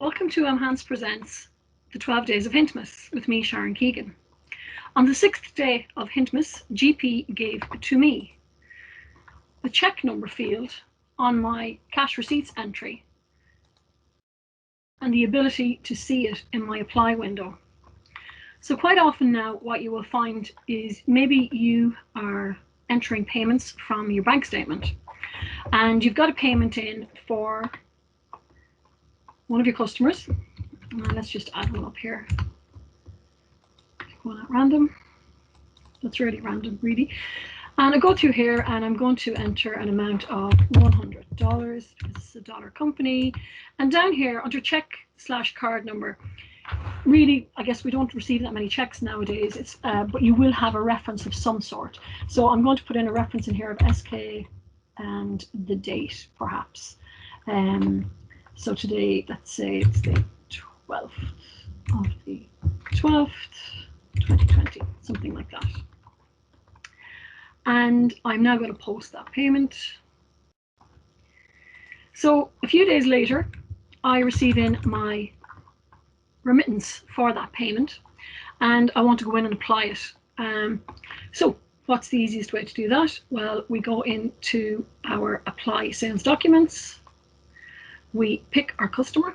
Welcome to m-hance presents the 12 Days of Hintmas with me, Sharon Keegan. On the 6th day of Hintmas, GP gave to me the check number field on my cash receipts entry and the ability to see it in my apply window. So quite often now what you will find is maybe you are entering payments from your bank statement and you've got a payment in for one of your customers. Let's just add one up here. Pick one at random. That's really random, really. And I go through here and I'm going to enter an amount of $100. This is a dollar company. And down here under check/card number, really, I guess we don't receive that many checks nowadays. But you will have a reference of some sort. So I'm going to put in a reference in here of SK and the date, perhaps. So today, let's say it's the 12th of the 12th, 2020, something like that. And I'm now going to post that payment. So a few days later, I receive in my remittance for that payment, and I want to go in and apply it. So what's the easiest way to do that? Well, we go into our apply sales documents. We pick our customer.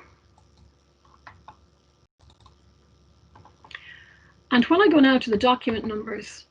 And when I go now to the document numbers,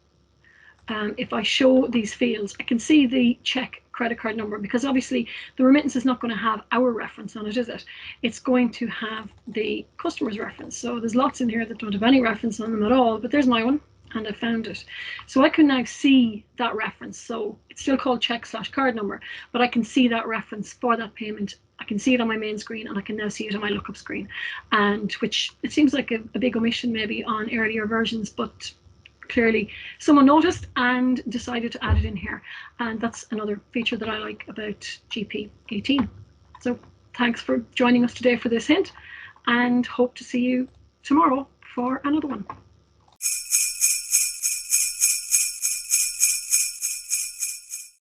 if I show these fields, I can see the check credit card number, because obviously the remittance is not going to have our reference on it, is it? It's going to have the customer's reference. So there's lots in here that don't have any reference on them at all, but there's my one and I found it. So I can now see that reference. So it's still called check/card number, but I can see that reference for that payment. I can see it on my main screen and I can now see it on my lookup screen, and which it seems like a big omission maybe on earlier versions, but clearly someone noticed and decided to add it in here. And that's another feature that I like about GP 18. So thanks for joining us today for this hint, and hope to see you tomorrow for another one.